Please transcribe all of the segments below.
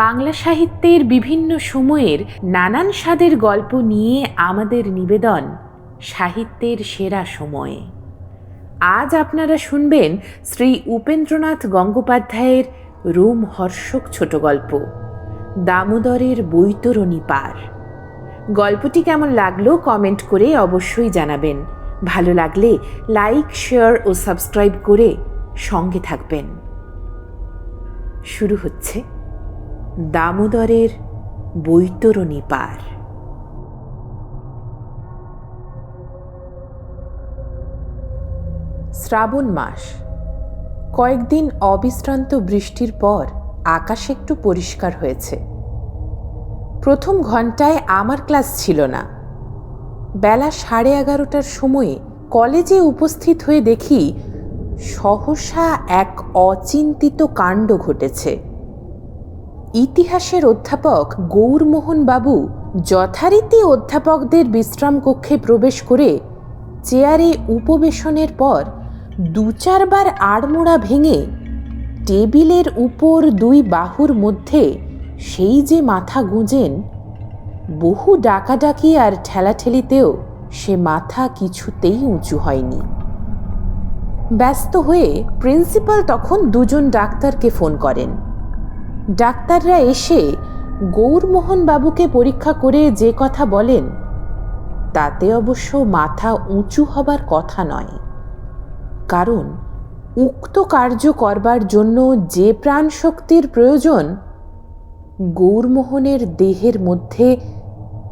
বাংলা সাহিত্যের বিভিন্ন সময়ের নানান স্বাদের গল্প নিয়ে আমাদের নিবেদন সাহিত্যের সেরা সময়ে। আজ আপনারা শুনবেন শ্রী উপেন্দ্রনাথ গঙ্গোপাধ্যায়ের রোমহর্ষক ছোট গল্প দামোদরের বৈতরণী পার। গল্পটি কেমন লাগলো কমেন্ট করে অবশ্যই জানাবেন। ভালো লাগলে লাইক, শেয়ার ও সাবস্ক্রাইব করে সঙ্গে থাকবেন। শুরু হচ্ছে দামোদরের বৈতরণী পার। শ্রাবণ মাস। কয়েকদিন অবিশ্রান্ত বৃষ্টির পর আকাশ একটু পরিষ্কার হয়েছে। প্রথম ঘন্টায় আমার ক্লাস ছিল না। বেলা 11:30টার সময়ে কলেজে উপস্থিত হয়ে দেখি সহসা এক অচিন্তিত কাণ্ড ঘটেছে। ইতিহাসের অধ্যাপক গৌরমোহন বাবু যথারীতি অধ্যাপকদের বিশ্রাম কক্ষে প্রবেশ করে চেয়ারে উপবেশনের পর 2-4 বার আড়মোড়া ভেঙে টেবিলের উপর 2 বাহুর মধ্যে সেই যে মাথা গুঁজেন, বহু ডাকাডাকি আর ঠেলাঠেলিতেও সে মাথা কিছুতেই উঁচু হয়নি। ব্যস্ত হয়ে প্রিন্সিপাল তখন 2জন ডাক্তারকে ফোন করেন। ডাক্তাররা এসে গৌরমোহন বাবুকে পরীক্ষা করে যে কথা বলেন তাতে অবশ্য মাথা উঁচু হবার কথা নয়, কারণ উক্ত কার্য করবার জন্য যে প্রাণশক্তির প্রয়োজন গৌরমোহনের দেহের মধ্যে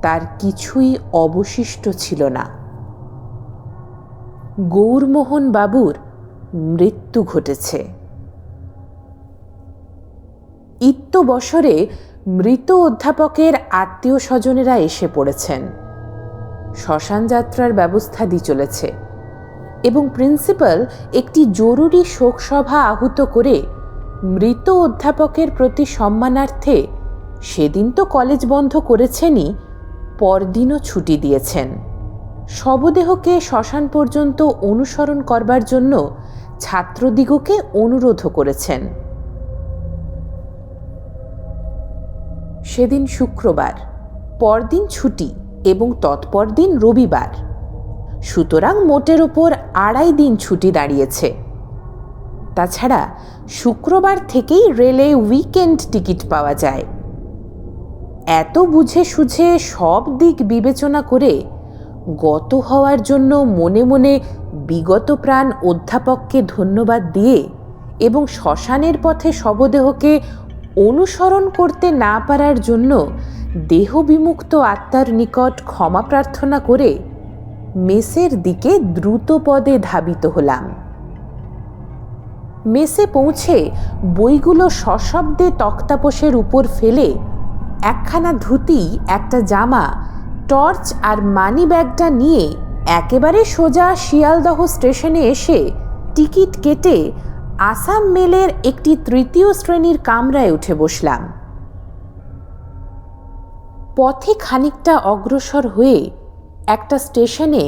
তার কিছুই অবশিষ্ট ছিল না। গৌরমোহন বাবুর মৃত্যু ঘটেছে। ইত্যবসরে মৃত অধ্যাপকের আত্মীয় স্বজনেরা এসে পড়েছেন। শ্মশান যাত্রার ব্যবস্থা দিয়ে চলেছে এবং প্রিন্সিপাল একটি জরুরি শোকসভা আহুত করে মৃত অধ্যাপকের প্রতি সম্মানার্থে সেদিন তো কলেজ বন্ধ করেছেনই, পরদিনও ছুটি দিয়েছেন। শবদেহকে শ্মশান পর্যন্ত অনুসরণ করবার জন্য ছাত্রদিগকে অনুরোধ করেছেন। সেদিন শুক্রবার, পরদিন ছুটি এবং তৎপর দিন রবিবার, সুতরাং মোটের ওপর 2.5 দিন ছুটি দাঁড়িয়েছে। তাছাড়া শুক্রবার থেকেই রেলে উইকেন্ড টিকিট পাওয়া যায়। এত বুঝে সুঝে সব দিক বিবেচনা করে গত হওয়ার জন্য মনে মনে বিগত প্রাণ অধ্যাপককে ধন্যবাদ দিয়ে এবং শ্মশানের পথে শবদেহকে অনুসরণ করতে না পারার জন্য দেহ বিমুক্ত আত্মার নিকট ক্ষমা প্রার্থনা করে মেসের দিকে দ্রুত পদে ধাবিত হলাম। মেসে পৌঁছে বইগুলো সশব্দে তক্তাপোশের উপর ফেলে একখানা ধুতি, একটা জামা, টর্চ আর মানি ব্যাগটা নিয়ে একেবারে সোজা শিয়ালদহ স্টেশনে এসে টিকিট কেটে আসাম মেলের একটি 3য় শ্রেণীর কামরায় উঠে বসলাম। পথে খানিকটা অগ্রসর হয়ে একটা স্টেশনে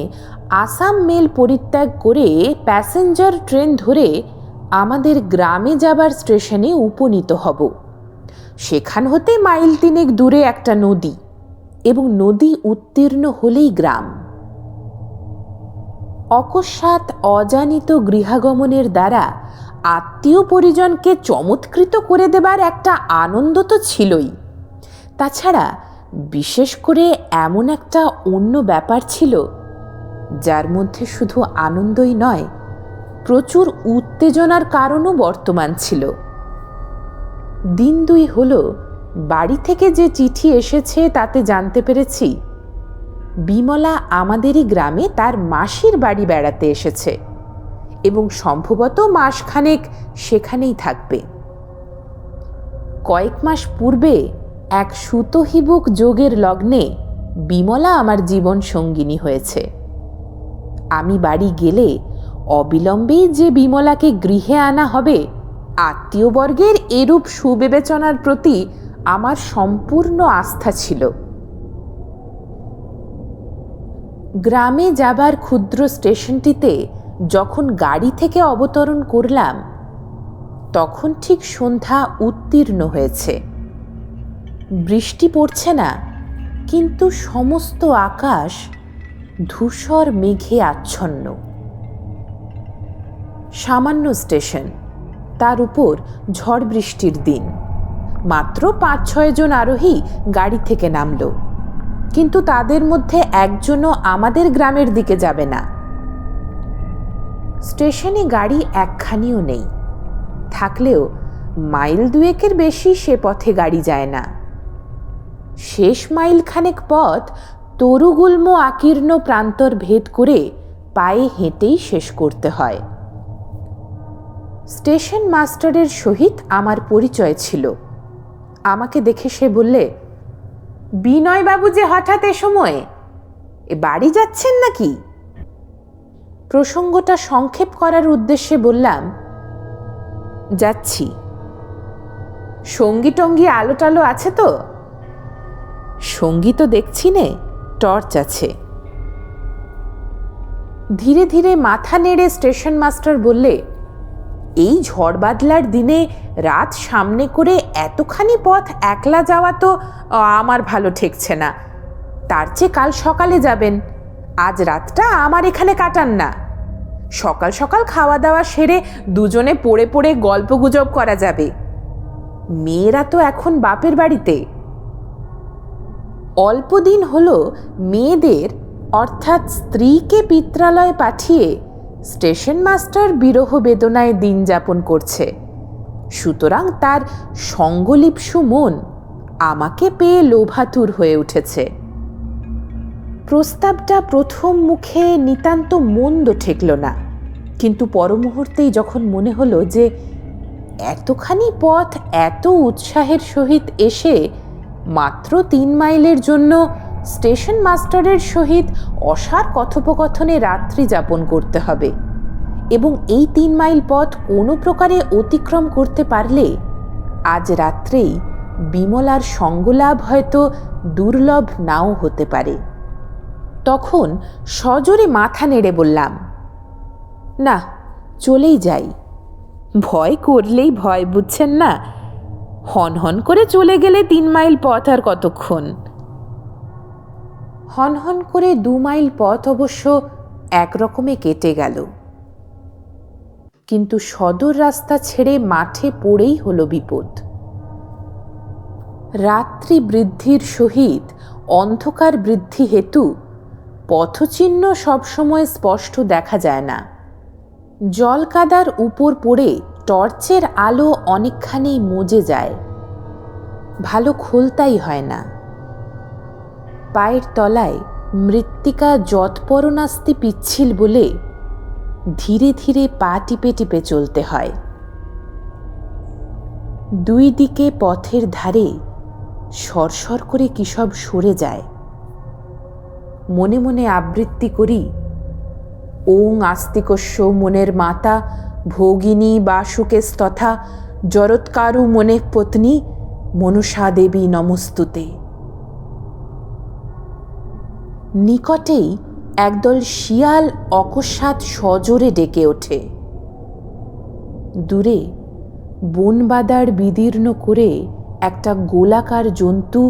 আসাম মেল পরিত্যাগ করে প্যাসেঞ্জার ট্রেন ধরে আমাদের গ্রামে যাবার স্টেশনে উপনীত হব। সেখান হতে মাইল 3 দূরে একটা নদী এবং নদী উত্তীর্ণ হলেই গ্রাম। অকস্মাৎ অজানিত গৃহাগমনের দ্বারা আত্মীয় পরিজনকে চমৎকৃত করে দেবার একটা আনন্দ তো ছিলই, তাছাড়া বিশেষ করে এমন একটা অন্য ব্যাপার ছিল যার মধ্যে শুধু আনন্দই নয়, প্রচুর উত্তেজনার কারণও বর্তমান ছিল। দিন 2 হলো বাড়ি থেকে যে চিঠি এসেছে তাতে জানতে পেরেছি বিমলা আমাদেরই গ্রামে তার মাসির বাড়ি বেড়াতে এসেছে এবং সম্ভবত মাসখানেক সেখানেই থাকবে। কয়েক মাস পূর্বে এক সুতহিবুক যোগের লগ্নে বিমলা আমার জীবন সঙ্গিনী হয়েছে। আমি বাড়ি গেলে অবিলম্বেই যে বিমলাকে গৃহে আনা হবে, আত্মীয়বর্গের এরূপ সুবিবেচনার প্রতি আমার সম্পূর্ণ আস্থা ছিল। গ্রামে যাবার ক্ষুদ্র স্টেশনটিতে যখন গাড়ি থেকে অবতরণ করলাম তখন ঠিক সন্ধ্যা উত্তীর্ণ হয়েছে। বৃষ্টি পড়ছে না, কিন্তু সমস্ত আকাশ ধূসর মেঘে আচ্ছন্ন। সামান্য স্টেশন, তার উপর ঝড় বৃষ্টির দিন। মাত্র 5-6 জন আরোহী গাড়ি থেকে নামল, কিন্তু তাদের মধ্যে একজনও আমাদের গ্রামের দিকে যাবে না। স্টেশনে গাড়ি একখানিও নেই, থাকলেও মাইল 2-এর বেশি সে পথে গাড়ি যায় না। শেষ মাইল খানেক পথ তরুগুল্ম আকীর্ণ প্রান্তর ভেদ করে পায়ে হেঁটেই শেষ করতে হয়। স্টেশন মাস্টারের সহিত আমার পরিচয় ছিল। আমাকে দেখে সে বললে, বিনয়বাবু যে হঠাৎ এ সময়ে, বাড়ি যাচ্ছেন নাকি? প্রসঙ্গটা সংক্ষেপ করার উদ্দেশ্যে বললাম, যাচ্ছি। সঙ্গী টঙ্গী আলো টালো আছে তো? সঙ্গী তো দেখছি নে, টর্চ আছে। ধীরে ধীরে মাথা নেড়ে স্টেশন মাস্টার বললে, এই ঝড় বাদলার দিনে রাত সামনে করে এতখানি পথ একলা যাওয়া তো আমার ভালো ঠেকছে না। তার চেয়ে কাল সকালে যাবেন, আজ রাতটা আমার এখানে কাটান না। সকাল সকাল খাওয়া দাওয়া সেরে দুজনে পড়ে পড়ে গল্প গুজব করা যাবে। মেয়েরা তো এখন বাপের বাড়িতে। অল্প দিন হলো মেয়েদের অর্থাৎ স্ত্রীকে পিত্রালয়ে পাঠিয়ে স্টেশন মাস্টার বিরহ বেদনায় দিন যাপন করছে। সুতরাং তার সঙ্গলিপ্সু মন আমাকে পেয়ে লোভাতুর হয়ে উঠেছে। প্রস্তাবটা প্রথম মুখে নিতান্ত মন্দ ঠেকল না, কিন্তু পরমুহূর্তেই যখন মনে হলো যে এতখানি পথ এত উৎসাহের সহিত এসে মাত্র 3 মাইলের জন্য স্টেশন মাস্টারের সহিত অসার কথোপকথনে রাত্রি যাপন করতে হবে, এবং এই 3 মাইল পথ কোনো প্রকারে অতিক্রম করতে পারলে আজ রাত্রেই বিমলার সঙ্গলাভ হয়তো দুর্লভ নাও হতে পারে। তখন সজোরে মাথা নেড়ে বললাম, না, চলেই যাই। ভয় করলেই ভয়, বুঝছেন না? হনহন করে চলে গেলে 3 মাইল পথ আর কতক্ষণ? হনহন করে 2 মাইল পথ অবশ্য একরকমে কেটে গেল, কিন্তু সদর রাস্তা ছেড়ে মাঠে পড়েই হলো বিপদ। রাত্রি বৃদ্ধির সহিত অন্ধকার বৃদ্ধি হেতু পথচিহ্ন সবসময় স্পষ্ট দেখা যায় না। জল কাদার উপর পড়ে টর্চের আলো অনেকখানি মজে যায়, ভালো খোলতাই হয় না। পায়ের তলায় মৃত্তিকা যৎপরনাস্তি পিচ্ছিল বলে ধীরে ধীরে পা টিপে টিপে চলতে হয়। 2 দিকে পথের ধারে সরসর করে কি সব সরে যায়। মনে মনে আবৃত্তি করি, ওং আস্তিকস্য মনের মাতা ভোগিনী বাসুকেস্তথা জরৎকারু মনে পত্নী মনসা দেবী নমস্তুতে। নিকটেই একদল শিয়াল অকস্মাৎ সজোরে ডেকে ওঠে। দূরে বনবাদার বিদীর্ণ করে একটা গোলাকার জন্তু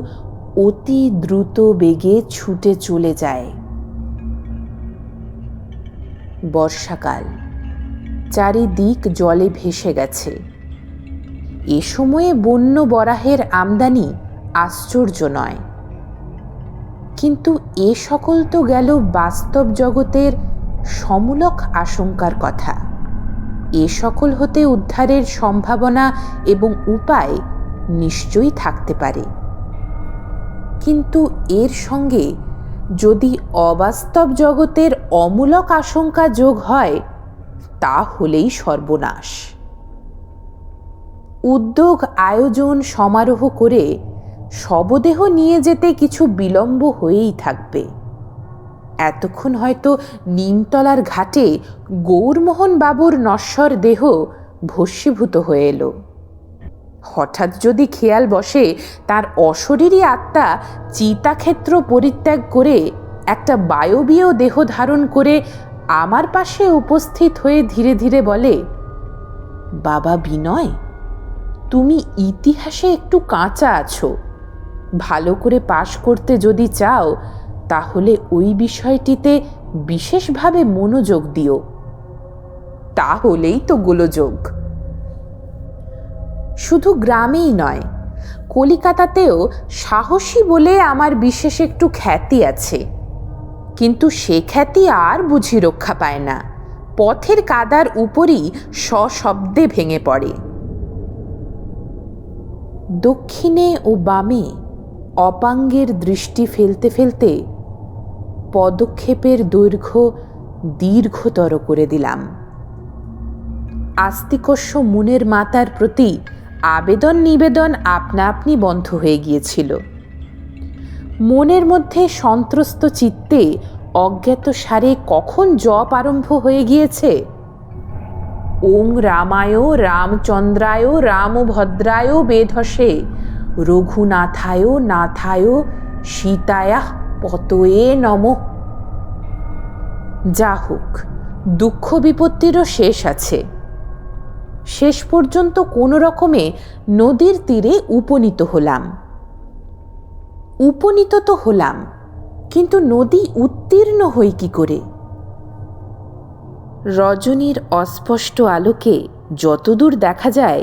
অতি দ্রুত বেগে ছুটে চলে যায়। বর্ষাকাল, চারিদিক জলে ভেসে গেছে। এ সময়ে বন্য বরাহের আমদানি আশ্চর্য নয়, কিন্তু এ সকল তো গেল বাস্তব জগতের সমূলক আশঙ্কার কথা। এ সকল হতে উদ্ধারের সম্ভাবনা এবং উপায় নিশ্চয়ই থাকতে পারে, কিন্তু এর সঙ্গে যদি অবাস্তব জগতের অমূলক আশঙ্কা যোগ হয়, তা হলেই সর্বনাশ। উদ্যোগ আয়োজন সমারোহ করে শবদেহ নিয়ে যেতে কিছু বিলম্ব হয়েই থাকবে। এতক্ষণ হয়তো নিমতলার ঘাটে গৌরমোহন বাবুর নশ্বর দেহ ভস্মীভূত হয়ে এলো। হঠাৎ যদি খেয়াল বসে তার অশরীরী আত্মা চিতাক্ষেত্র পরিত্যাগ করে একটা বায়বীয় দেহ ধারণ করে আমার পাশে উপস্থিত হয়ে ধীরে ধীরে বলে, বাবা বিনয়, তুমি ইতিহাসে একটু কাঁচা আছো, ভালো করে পাশ করতে যদি চাও তাহলে ওই বিষয়টিতে বিশেষভাবে মনোযোগ দিও। তাহলেই তো গোলযোগ। শুধু গ্রামেই নয়, কলিকাতাতেও সাহসী বলে আমার বিশেষ একটু খ্যাতি আছে, কিন্তু সে খ্যাতি আর বুঝি রক্ষা পায় না, পথের কাদার উপরই সশব্দে ভেঙে পড়ে। দক্ষিণে ও বামে অপাঙ্গের দৃষ্টি ফেলতে ফেলতে পদক্ষেপের দৈর্ঘ্য দীর্ঘতর করে দিলাম। আস্তিকস্য মুনের মাতার প্রতি আবেদন নিবেদন আপনা আপনি বন্ধ হয়ে গিয়েছিল। মনের মধ্যে সন্ত্রস্ত চিত্তে অজ্ঞাত সারে কখন জপ আরম্ভ হয়ে গিয়েছে। ওং রামায় রামচন্দ্রায় রামভদ্রায় বেধসে রঘুনাথায় নাথায় সীতায়া পতয়ে নমঃ। যা হোক, দুঃখ বিপত্তিরও শেষ আছে। শেষ পর্যন্ত কোনো রকমে নদীর তীরে উপনীত হলাম। উপনীত তো হলাম, কিন্তু নদী উত্তীর্ণ হই কি করে? রজনীর অস্পষ্ট আলোকে যতদূর দেখা যায়,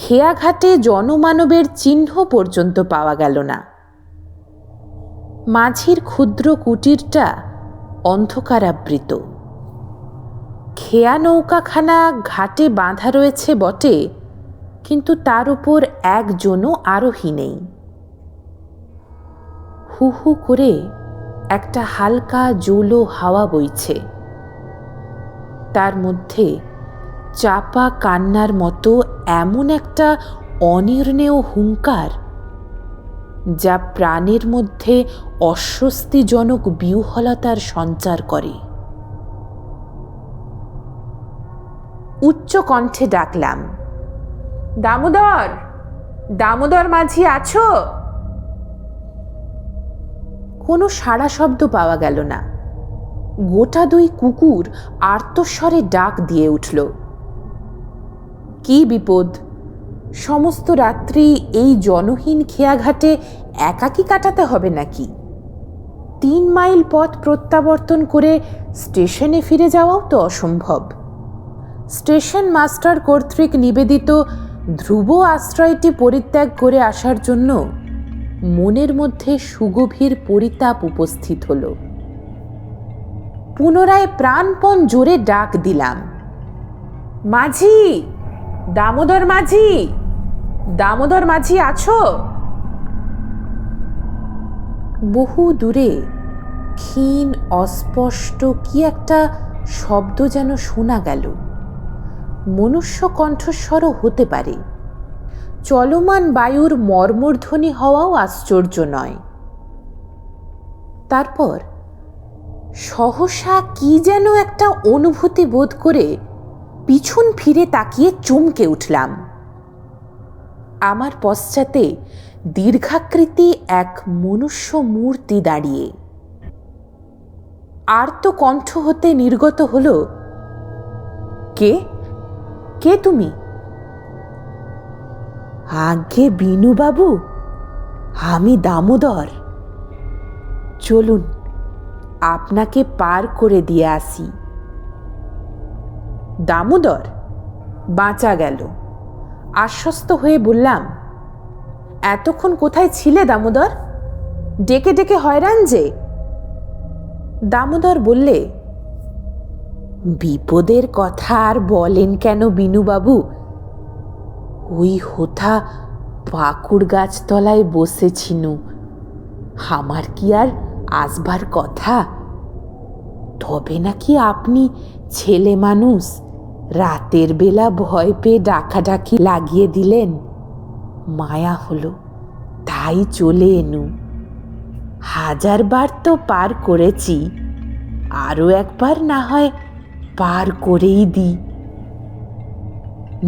খেয়াঘাটে জনমানবের চিহ্ন পর্যন্ত পাওয়া গেল না। মাঝির ক্ষুদ্র কুটিরটা অন্ধকারাবৃত। খেয়া নৌকাখানা ঘাটে বাঁধা রয়েছে বটে, কিন্তু তার উপর একজনও আরোহী নেই। হু হু করে একটা হালকা জৌলো হাওয়া বইছে, তার মধ্যে চাপা কান্নার মতো এমন একটা অনির্ণেয় হুঙ্কার, যা প্রাণের মধ্যে অস্বস্তিজনক বিহ্বলতার সঞ্চার করে। উচ্চ কণ্ঠে ডাকলাম, দামোদর, দামোদর মাঝি আছো? কোনো সাড়া শব্দ পাওয়া গেল না। গোটা দুই কুকুর আর্তস্বরে ডাক দিয়ে উঠল। কি বিপদ! সমস্ত রাত্রি এই জনহীন খেয়াঘাটে একাকী কাটাতে হবে নাকি? 3 মাইল পথ প্রত্যাবর্তন করে স্টেশনে ফিরে যাওয়াও তো অসম্ভব। স্টেশন মাস্টার কর্তৃক নিবেদিত ধ্রুব আশ্রয়টি পরিত্যাগ করে আসার জন্য মনের মধ্যে সুগভীর পরিতাপ উপস্থিত হল। পুনরায় প্রাণপণ জোরে ডাক দিলাম, মাঝি, দামোদর মাঝি, দামোদর মাঝি আছো? বহু দূরে ক্ষীণ অস্পষ্ট কি একটা শব্দ যেন শোনা গেল। মনুষ্য কণ্ঠস্বরও হতে পারে। চলমান বায়ুর মর্মধ্বনি হওয়াও আশ্চর্য নয়। তারপর সহসা কি যেন একটা অনুভূতি বোধ করে পিছন ফিরে তাকিয়ে চমকে উঠলাম। আমার পশ্চাতে দীর্ঘাকৃতি এক মনুষ্য মূর্তি দাঁড়িয়ে। আর্ত কণ্ঠ হতে নির্গত হল, কে কে তুমি? আজ্ঞে বিনুবাবু, আমি দামোদর। চলুন আপনাকে পার করে দিয়ে আসি। দামোদর? বাঁচা গেল। আশ্বস্ত হয়ে বললাম, এতক্ষণ কোথায় ছিলে দামোদর? ডেকে ডেকে হয়রান যে। দামোদর বললে, বিপদের কথা আর বলেন কেন বিনুবাবু? ওই হোথা পাকুড় গাছতলায় বসেছিনু, আমার কি আর আসবার কথা? তবে নাকি আপনি ছেলে মানুষ রাতের বেলা ভয় পেয়ে ডাকাডাকি লাগিয়ে দিলেন। মায়া হলো, তাই চলে এনু। 1000 বার তো পার করেছি, আরও একবার না হয় পার করেই দিই।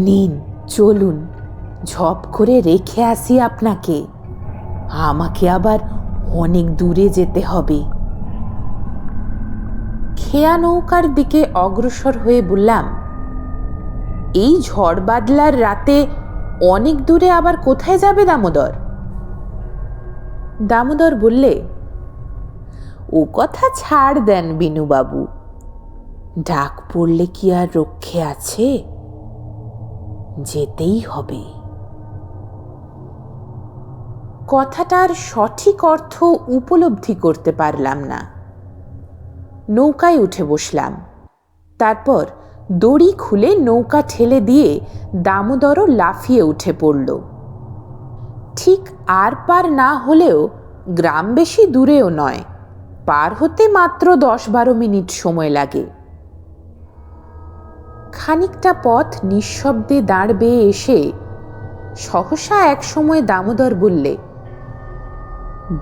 নিন, চলুন, ঝপ করে রেখে আসি আপনাকে। আমাকে আবার অনেক দূরে যেতে হবে। খেয়া নৌকার দিকে অগ্রসর হয়ে বললাম, এই ঝড় বাদলার রাতে অনেক দূরে আবার কোথায় যাবে দামোদর? দামোদর বললে, ও কথা ছাড় দেন বিনুবাবু, ডাক পড়লে কি আর রক্ষে আছে? যেতেই হবে। কথাটার সঠিক অর্থ উপলব্ধি করতে পারলাম না। নৌকায় উঠে বসলাম। তারপর দড়ি খুলে নৌকা ঠেলে দিয়ে দামোদরও লাফিয়ে উঠে পড়ল। ঠিক আর পার না হলেও গ্রাম বেশি দূরেও নয়, পার হতে মাত্র 10-12 মিনিট সময় লাগে। খানিকটা পথ নিঃশব্দে দাঁড় বেয়ে এসে সহসা এক সময় দামোদর বললে,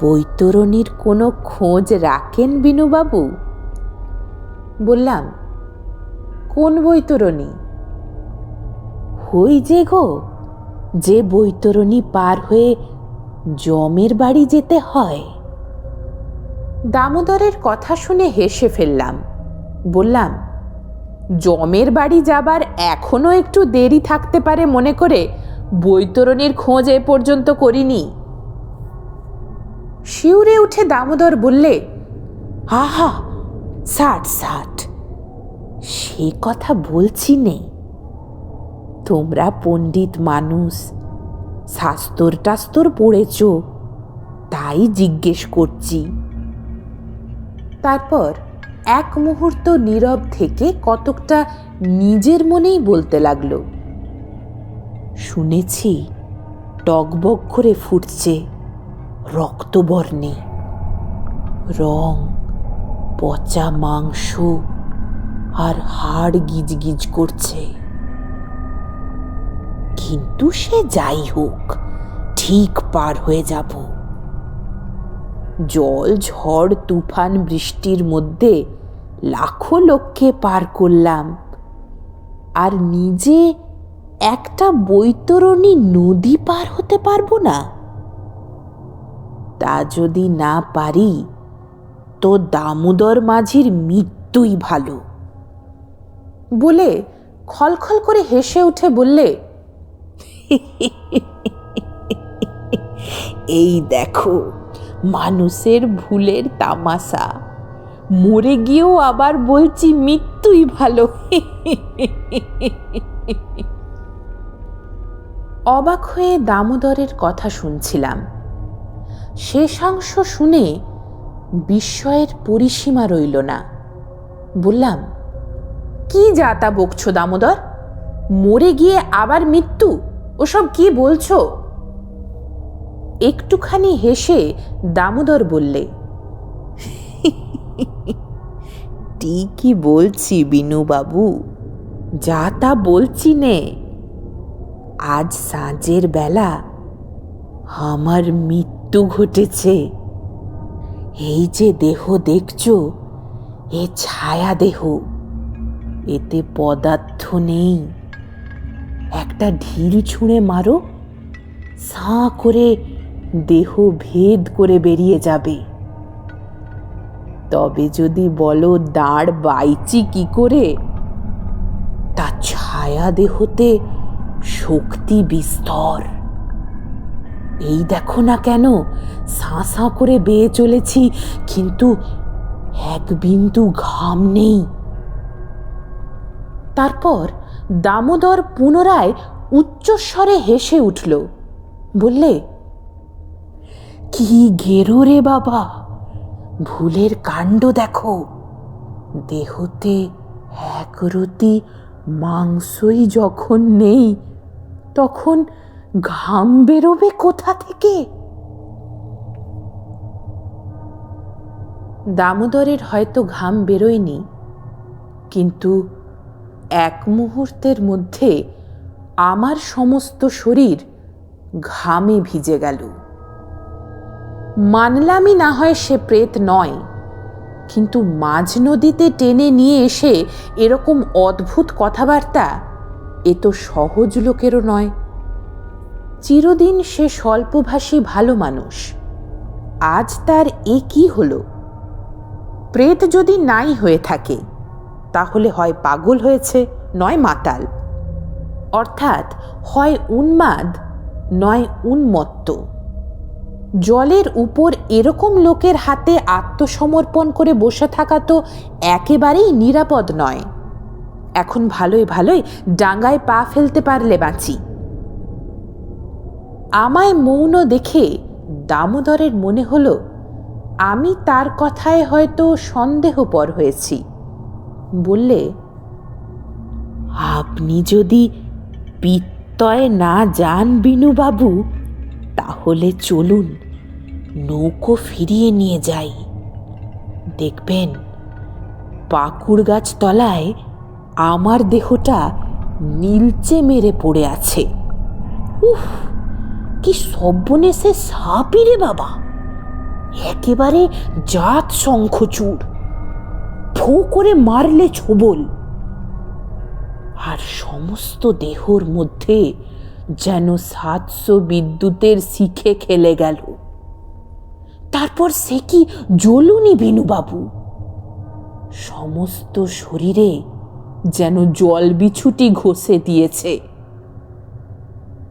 বৈতরণীর কোনো খোঁজ রাখেন বিনুবাবু? বললাম, কোন বৈতরণী? হই যে গো, যে বৈতরণী পার হয়ে জমের বাড়ি যেতে হয়। দামোদরের কথা শুনে হেসে ফেললাম। বললাম, জমের বাড়ি যাবার এখনো একটু দেরি থাকতে পারে মনে করে বৈতরণীর খোঁজ এ পর্যন্ত করিনি। শিউরে উঠে দামোদর বললে, আহা, ষাট ষাট, সে কথা বলছি নে। তোমরা পণ্ডিত মানুষ, শাস্ত্র টাস্তর পড়েছ, তাই জিজ্ঞেস করছি। তারপর এক মুহূর্ত নীরব থেকে কতকটা নিজের মনেই বলতে লাগলো, শুনেছি টগবগ করে ফুটছে, রক্তবর্ণে, রং, পচা মাংস আর হাড় গিজগিজ করছে। কিন্তু সে যাই হোক, ঠিক পার হয়ে যাব। জল, ঝড়, তুফান, বৃষ্টির মধ্যে লাখো লোককে পার করলাম, আর নিজে একটা বৈতরণী নদী পার হতে পারবো না? তা যদি না পারি তো দামোদর মাঝির মৃত্যুই ভালো। বলে খলখল করে হেসে উঠে বললে, এই দেখো মানুষের ভুলের তামাশা, মরে গিয়েও আবার বলছি মৃত্যুই ভালো। অবাক হয়ে দামোদরের কথা শুনছিলাম। শেষাংশ শুনে বিস্ময়ের পরিসীমা রইল না। বললাম, কি যা তা বকছো দামোদর? মরে গিয়ে আবার মৃত্যু, ওসব কি বলছো? একটুখানি হেসে দামোদর বললে, ঠিকই বলছি বিনুবাবু, যা তা বলছি নে। আজ সাঁঝের বেলা আমার মৃত্যু ঘটেছে। এই যে দেহ দেখছো, এ ছায়া দেহ, এতে পদার্থ নেই। একটা ঢিল ছুঁড়ে মারো, সাঁ করে দেহ ভেদ করে বেরিয়ে যাবে। তবে যদি বলো দাঁড় বাইচি কি করে, তা ছায়া দেহতে শক্তি বিস্তর। এই দেখো না কেন সাঁ সাঁ করে বেয়ে চলেছি, কিন্তু এক বিন্দু ঘাম নেই। তারপর দামোদর পুনরায় উচ্চস্বরে হেসে উঠল। বললে, কি গেরো রে বাবা, ভুলের কাণ্ড দেখো। দেহতে এক রতি মাংসই যখন নেই, তখন ঘাম বেরোবে কোথা থেকে? দামোদরের হয়তো ঘাম বেরোয়নি, কিন্তু এক মুহূর্তের মধ্যে আমার সমস্ত শরীর ঘামে ভিজে গেল। মানলামই না হয় সে প্রেত নয়, কিন্তু মাঝ নদীতে টেনে নিয়ে এসে এরকম অদ্ভুত কথাবার্তা, এ তো সহজ লোকেরও নয়। চিরদিন সে স্বল্পভাষী ভালো মানুষ, আজ তার এ কি হলো? প্রেত যদি নাই হয়ে থাকে, তাহলে হয় পাগল হয়েছে, নয় মাতাল, অর্থাৎ হয় উন্মাদ নয় উন্মত্ত। জলের উপর এরকম লোকের হাতে আত্মসমর্পণ করে বসে থাকা তো একেবারেই নিরাপদ নয়। এখন ভালোই ভালোই ডাঙায় পা ফেলতে পারলে বাঁচি। আমায় মৌন দেখে দামোদরের মনে হলো আমি তার কথায় হয়তো সন্দেহপর হয়েছি। বললে, আপনি যদি পিত্তয় না যান বিনুবাবু, তাহলে চলুন নৌকো ফিরিয়ে নিয়ে যাই। দেখবেন পাকুড় গাছ তলায় আমার দেহটা নীলচে মেরে পড়ে আছে। উফ, কি সর্বনেশে সাপই রে বাবা, একেবারে জাত শঙ্খচূড়, ফোঁ করে মারলে ছোবল। আর সমস্ত দেহর মধ্যে যেন 700 বিদ্যুতের শিখে খেলে গেল। তারপর সে কি জ্বলুনি বিনুবাবু, সমস্ত শরীরে যেন জল বিছুটি ঘষে দিয়েছে।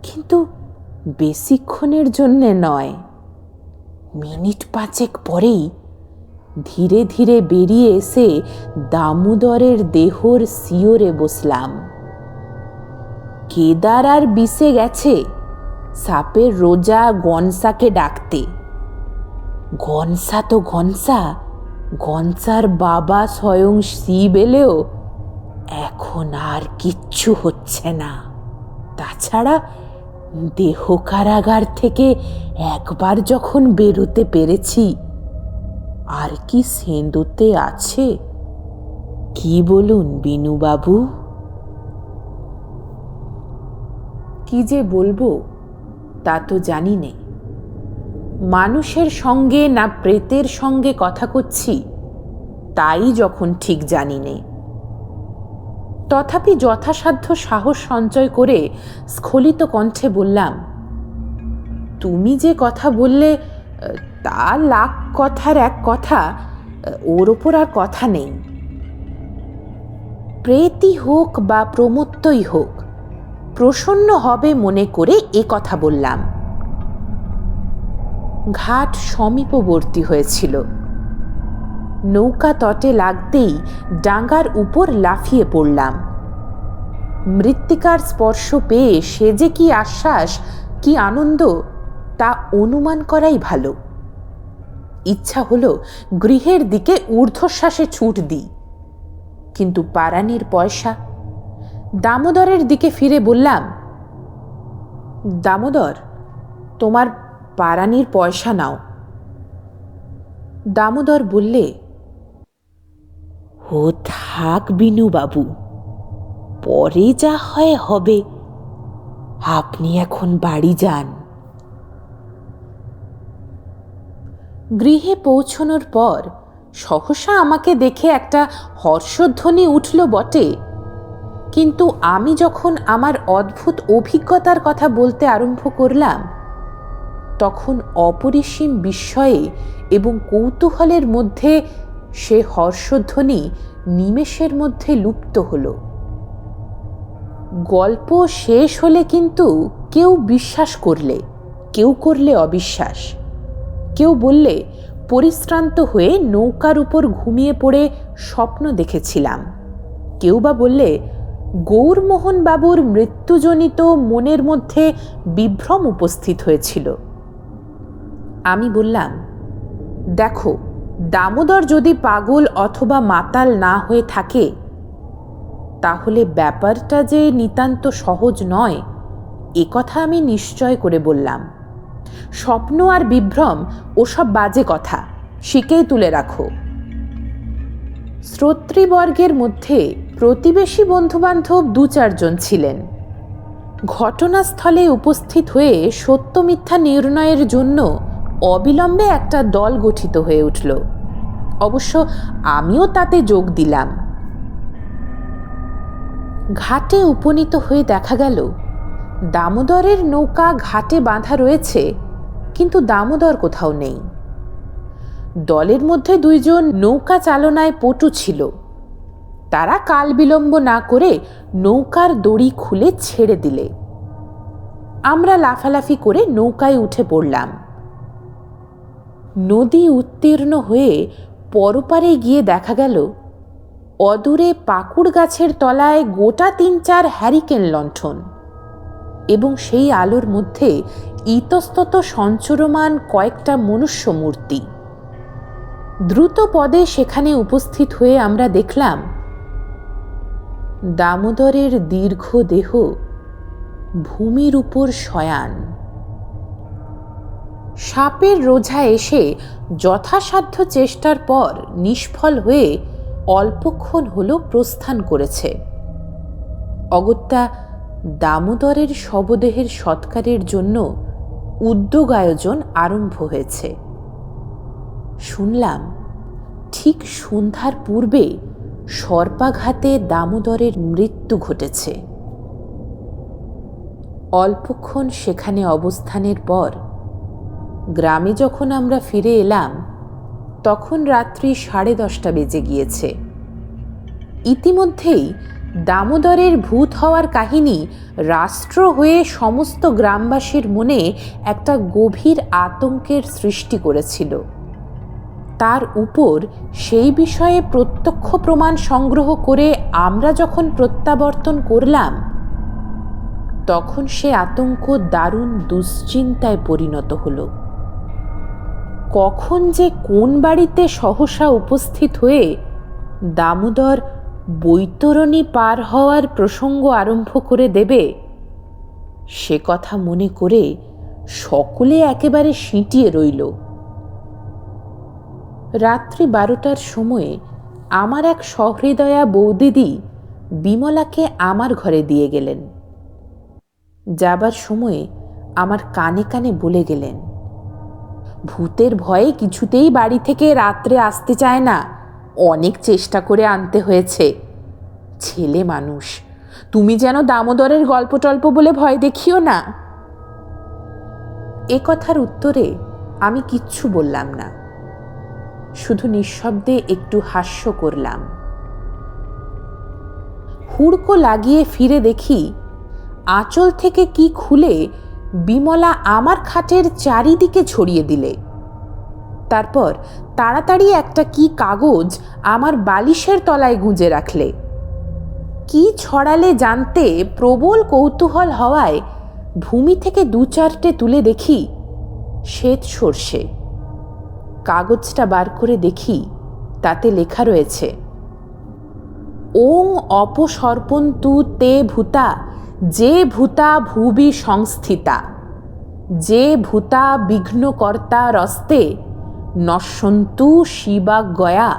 কিন্তু বেশিক্ষণের জন্যে নয়, মিনিট 5 পরেই ধীরে ধীরে বেরিয়ে এসে দামোদরের দেহর শিয়রে বসলাম। কেদার আর বিষে গেছে সাপের রোজা গনসাকে ডাকতে। গনসা তো গনসা, গনসার বাবা স্বয়ং শিব এলেও এখন আর কিচ্ছু হচ্ছে না। তাছাড়া দেহ কারাগার থেকে একবার যখন বেরোতে পেরেছি, আর কি সেঁদোতে আছে? কি বলুন বিনুবাবু? কি যে বলবো তা তো জানি নে। মানুষের সঙ্গে না প্রেতের সঙ্গে কথা করছি তাই যখন ঠিক জানি নে। তথাপি যথাসাধ্য সাহস সঞ্চয় করে স্খলিত কণ্ঠে বললাম, তুমি যে কথা বললে তা লাখ কথার এক কথা, ওর ওপর আর কথা নেই। প্রেতই হোক বা প্রমত্তই হোক, প্রসন্ন হবে মনে করে এ কথা বললাম। ঘাট সমীপবর্তী হয়েছিল। নৌকা তটে লাগতেই ডাঙ্গার উপর লাফিয়ে পড়লাম। মৃত্তিকার স্পর্শ পেয়ে সে যে কি আশ্বাস, কি আনন্দ, তা অনুমান করাই ভালো। ইচ্ছা হলো গৃহের দিকে ঊর্ধ্বশ্বাসে ছুট দিই, কিন্তু পারানির পয়সা। দামোদরের দিকে ফিরে বললাম, দামোদর, তোমার পারানির পয়সা নাও। দামোদর বললে, ও থাক বিনুবাবু, পরে যা হয় হবে, আপনি এখন বাড়ি যান। গৃহে পৌঁছনোর পর সহসা আমাকে দেখে একটা হর্ষধ্বনি উঠল বটে, কিন্তু আমি যখন আমার অদ্ভুত অভিজ্ঞতার কথা বলতে আরম্ভ করলাম, তখন অপরিসীম বিস্ময়ে এবং কৌতূহলের মধ্যে সে হর্ষধ্বনি নিমেষের মধ্যে লুপ্ত হল। গল্প শেষ হলে কিন্তু কেউ বিশ্বাস করলে, কেউ করলে অবিশ্বাস। কেউ বললে পরিশ্রান্ত হয়ে নৌকার উপর ঘুমিয়ে পড়ে স্বপ্ন দেখেছিলাম। কেউ বা বললে গৌরমোহন বাবুর মৃত্যুজনিত মনের মধ্যে বিভ্রম উপস্থিত হয়েছিল। আমি বললাম, দেখো, দামোদর যদি পাগল অথবা মাতাল না হয়ে থাকে, তাহলে ব্যাপারটা যে নিতান্ত সহজ নয় এ কথা আমি নিশ্চয় করে বললাম। স্বপ্ন আর বিভ্রম ওসব বাজে কথা, শিকেই তুলে রাখো। শ্রোতৃবর্গের মধ্যে প্রতিবেশী বন্ধুবান্ধব 2-4 জন ছিলেন। ঘটনাস্থলে উপস্থিত হয়ে সত্য মিথ্যা নির্ণয়ের জন্য অবিলম্বে একটা দল গঠিত হয়ে উঠল। অবশ্য আমিও তাতে যোগ দিলাম। ঘাটে উপনীত হয়ে দেখা গেল দামোদরের নৌকা ঘাটে বাঁধা রয়েছে, কিন্তু দামোদর কোথাও নেই। দলের মধ্যে 2 জন নৌকা চালনায় পটু ছিল। তারা কাল বিলম্ব না করে নৌকার দড়ি খুলে ছেড়ে দিলে আমরা লাফালাফি করে নৌকায় উঠে পড়লাম। নদী উত্তীর্ণ হয়ে পরপারে গিয়ে দেখা গেল অদূরে পাকুড় গাছের তলায় গোটা ৩-৪ হ্যারিকেন লণ্ঠন এবং সেই আলোর মধ্যে ইতস্তত সঞ্চরমান কয়েকটা মনুষ্য মূর্তি। দ্রুত পদে সেখানে উপস্থিত হয়ে আমরা দেখলাম দামোদরের দীর্ঘ দেহ ভূমির উপর শয়ান। সাপের রোঝা এসে যথাসাধ্য চেষ্টার পর নিষ্ফল হয়ে অল্পক্ষণ হলো প্রস্থান করেছে। অগত্যা দামোদরের শবদেহের সৎকারের জন্য উদ্যোগ আয়োজন আরম্ভ হয়েছে। শুনলাম ঠিক সন্ধ্যার পূর্বে সর্পাঘাতে দামোদরের মৃত্যু ঘটেছে। অল্পক্ষণ সেখানে অবস্থানের পর গ্রামে যখন আমরা ফিরে এলাম তখন রাত্রি 10:30 বেজে গিয়েছে। ইতিমধ্যেই দামোদরের ভূত হওয়ার কাহিনী রাষ্ট্র হয়ে সমস্ত গ্রামবাসীর মনে একটা গভীর আতঙ্কের সৃষ্টি করেছিল। তার উপর সেই বিষয়ে প্রত্যক্ষ প্রমাণ সংগ্রহ করে আমরা যখন প্রত্যাবর্তন করলাম তখন সে আতঙ্ক দারুণ দুশ্চিন্তায় পরিণত হলো। কখন যে কোন বাড়িতে সহসা উপস্থিত হয়ে দামোদর বৈতরণী পার হওয়ার প্রসঙ্গ আরম্ভ করে দেবে সে কথা মনে করে সকলে একেবারে সিঁটিয়ে রইল। রাত্রি 12টার সময়ে আমার এক সহৃদয়া বৌদিদি বিমলাকে আমার ঘরে দিয়ে গেলেন। যাবার সময়ে আমার কানে কানে বলে গেলেন, ভূতের ভয়ে কিছুতেই বাড়ি থেকে রাত্রে আসতে চায় না, অনেক চেষ্টা করে আনতে হয়েছে। ছেলে মানুষ, তুমি যেন দামোদরের গল্প টল্প বলে ভয় দেখিও না। এ কথার উত্তরে আমি কিচ্ছু বললাম না, শুধু নিঃশব্দে একটু হাস্য করলাম। হুড়কো লাগিয়ে ফিরে দেখি আঁচল থেকে কি খুলে বিমলা আমার খাটের চারিদিকে ছড়িয়ে দিলে। তারপর তাড়াতাড়ি একটা কি কাগজ আমার বালিশের তলায় গুঁজে রাখলে। কি ছড়ালে জানতে প্রবল কৌতূহল হওয়ায় ভূমি থেকে 2-4টে তুলে দেখি শ্বেত সর্ষে। কাগজটা বার করে দেখি তাতে লেখা রয়েছে, ওং অপসর্পন্তু তে ভূতা যে ভূতা ভুবি সংস্থিতা যে ভূতা বিঘ্নকর্তা রস্তে নশ্যন্তু শিবাগয়া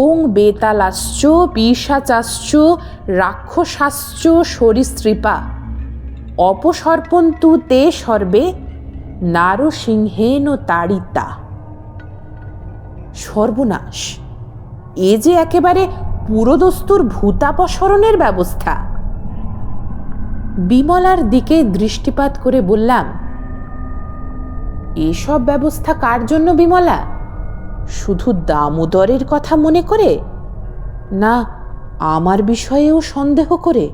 ওং বেতালাশ্চ পিশাচাশ্চ রাক্ষসাশ্চ সরীসৃপা অপসর্পন্তু তে সর্বে নারসিংহেন তাড়িতা। সর্বনাশ, এ যে একেবারে পুরোদস্তুর ভূতাপসরণের ব্যবস্থা। বিমলার দিকে দৃষ্টিপাত করে বললাম, এসব ব্যবস্থা কার জন্য বিমলা? শুধু দামোদরের কথা মনে করে, না আমার বিষয়েও সন্দেহ করে?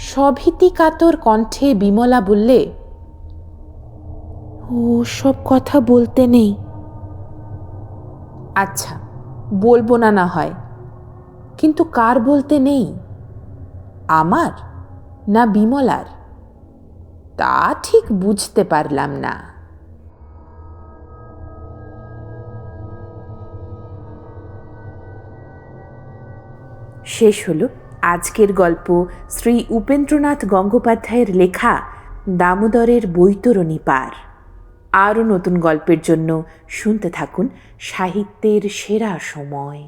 সভীতি কাতর কণ্ঠে বিমলা বললে, ও সব কথা বলতে নেই। আচ্ছা, বলবো না, না হয়, কিন্তু কার বলতে নেই, আমার না বিমলার? তা ঠিক বুঝতে পারলাম না। শেষ হলো আজকের গল্প শ্রী উপেন্দ্রনাথ গঙ্গোপাধ্যায়ের লেখা দামোদরের বৈতরণী পার। আরও নতুন গল্পের জন্য শুনতে থাকুন সাহিত্যের সেরা সময়।